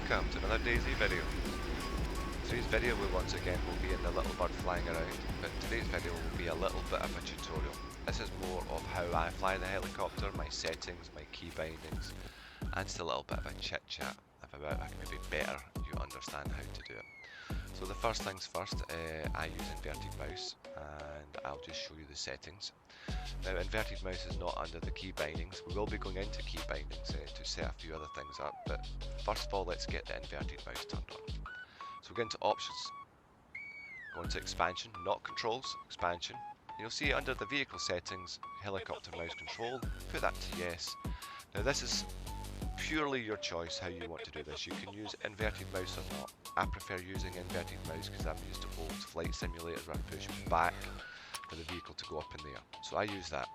welcome to another Dayz video. Today's video once again will be in the Littlebird flying around, but today's video will be a little bit of a tutorial. This is more of how I fly the helicopter, my settings, my key bindings, and just a little bit of a chit chat about maybe better you understand how to do it. So the first things first, I use inverted mouse and I'll just show you the settings. Now inverted mouse is not under the key bindings. We will be going into key bindings to set a few other things up, but first of all let's get the inverted mouse turned on. So we go into options, go into expansion, not controls, expansion. You'll see under the vehicle settings, helicopter mouse control, put that to yes. Now this is purely your choice how you want to do this. You can use inverted mouse or not. I prefer using inverted mouse because I'm used to old flight simulators where I push back for the vehicle to go up in the air. So I use that.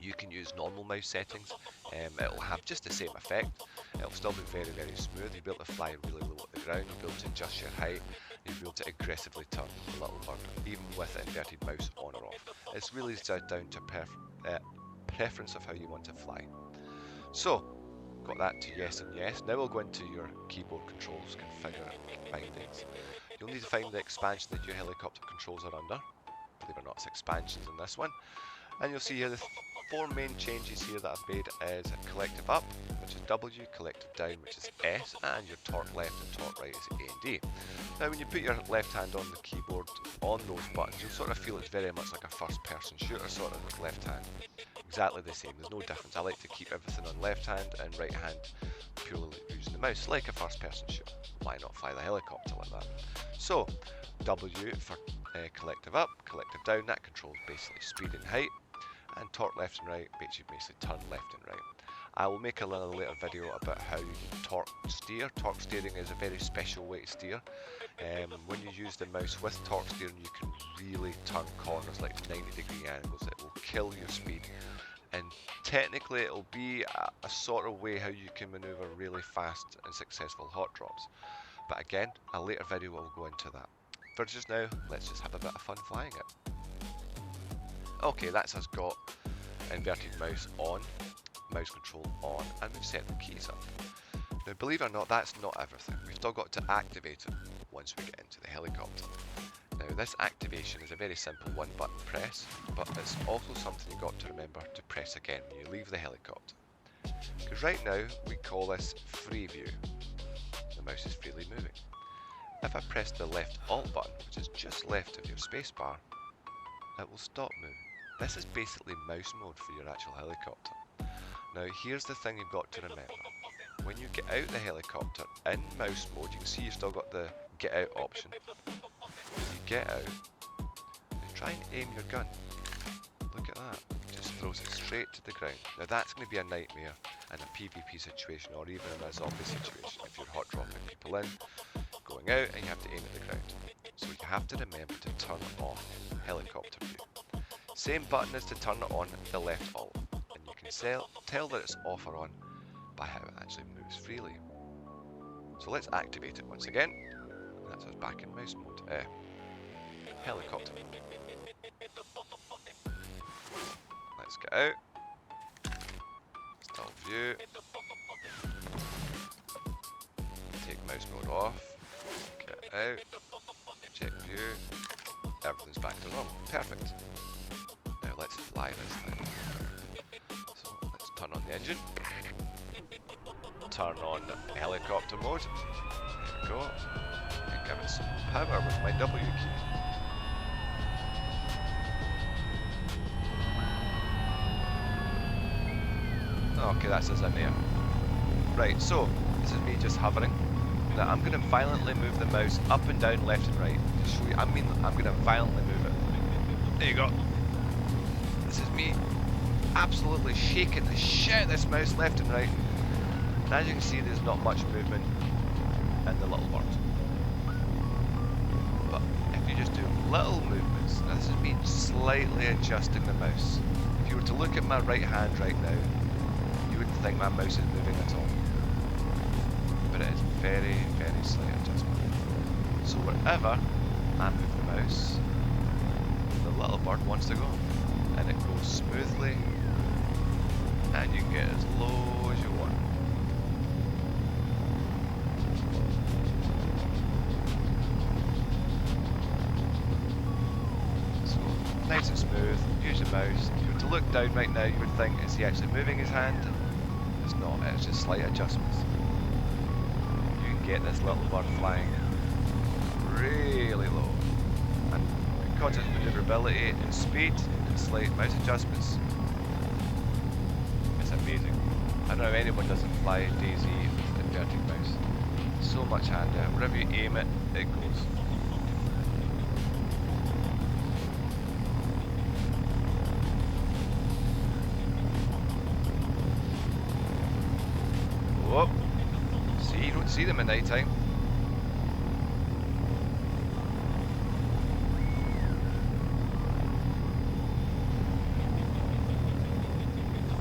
You can use normal mouse settings. It'll have just the same effect. It'll still be very, very smooth. You'll be able to fly really low at the ground. You'll be able to adjust your height. You'll be able to aggressively turn the Littlebird, even with inverted mouse on or off. It's really down to preference of how you want to fly. So, got that to yes and yes. Now we'll go into your keyboard controls, configure bindings. You'll need to find the expansion that your helicopter controls are under. Believe it or not, it's expansions in this one. And you'll see here the four main changes here that I've made is collective up, which is W, collective down, which is S, and your torque left and torque right is A and D. Now when you put your left hand on the keyboard on those buttons, you'll sort of feel it's very much like a first person shooter sort of with left hand. Exactly the same, there's no difference. I like to keep everything on left hand and right hand purely using the mouse, like a first person shooter. Why not fly the helicopter like that? So, W for collective up, collective down, that controls basically speed and height. And torque left and right makes you basically turn left and right. I will make another later video about how you can torque steer. Torque steering is a very special way to steer. When you use the mouse with torque steering, you can really turn corners like 90-degree angles. It will kill your speed. And technically it will be a sort of way how you can maneuver really fast and successful hot drops. But again, a later video will go into that. For just now, let's just have a bit of fun flying it. Okay, that's us got inverted mouse on, mouse control on, and we've set the keys up. Now believe it or not, that's not everything. We've still got to activate it once we get into the helicopter. Now this activation is a very simple one button press, but it's also something you've got to remember to press again when you leave the helicopter. Because right now, we call this free view. The mouse is freely moving. If I press the left Alt button, which is just left of your spacebar, it will stop moving. This is basically mouse mode for your actual helicopter. Now here's the thing you've got to remember. When you get out the helicopter in mouse mode, you can see you've still got the get out option. When you get out, you try and aim your gun. Look at that, it just throws it straight to the ground. Now that's going to be a nightmare in a PvP situation or even in a zombie situation if you're hot dropping people in, going out and you have to aim at the ground. So you have to remember to turn off helicopter view. Same button as to turn it on, the left Alt, and you can tell that it's off or on by how it actually moves freely. So let's activate it once again, and that's us back in mouse mode, helicopter mode. Let's get out, start view, take mouse mode off, get out, check view, everything's back to normal, perfect. Now let's fly this thing. So let's turn on the engine, turn on helicopter mode, there we go, and give it some power with my W key. Okay, that's us in there. Right, so this is me just hovering. Now I'm going to violently move the mouse up and down, left and right to show you. I'm going to violently move it. There you go. This is me absolutely shaking the shit out of this mouse left and right. And as you can see, there's not much movement in the Littlebird. But if you just do little movements, now this is me slightly adjusting the mouse. If you were to look at my right hand right now, you wouldn't think my mouse is moving at all. But it is very, very slight adjustment. So wherever I move the mouse, the Littlebird wants to go. And it goes smoothly, and you can get as low as you want. down right now, you would think, is he actually moving his hand? It's not, it's just slight adjustments. You can get this little bird flying really low. And because its maneuverability and speed and slight mouse adjustments, it's amazing. I don't know if anyone doesn't fly Dayz with inverted mouse. So much handier. Wherever you aim it, it goes. Whoa! See, you don't see them at night time.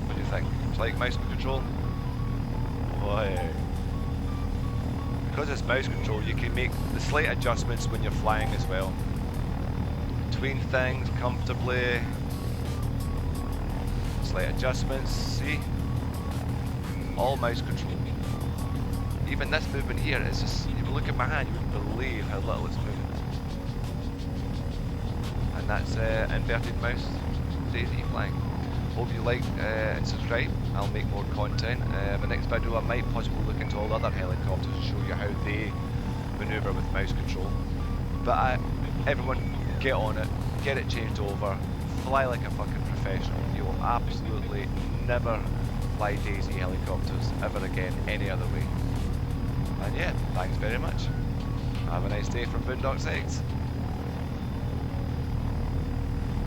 What do you think? Do you like mouse control? Boy. Because it's mouse control, you can make the slight adjustments when you're flying as well. Between things, comfortably. Slight adjustments, see? All mouse control. Even this movement here is just, if you look at my hand, you wouldn't believe how little it's moving. And that's inverted mouse, Dayz flying. Hope you like and subscribe. I'll make more content. The next video I might possibly look into all the other helicopters and show you how they manoeuvre with mouse control. But everyone get on it, get it changed over, fly like a fucking professional. You will absolutely never fly Dayz helicopters ever again any other way. And yeah, thanks very much. Have a nice day from Boondock Sights.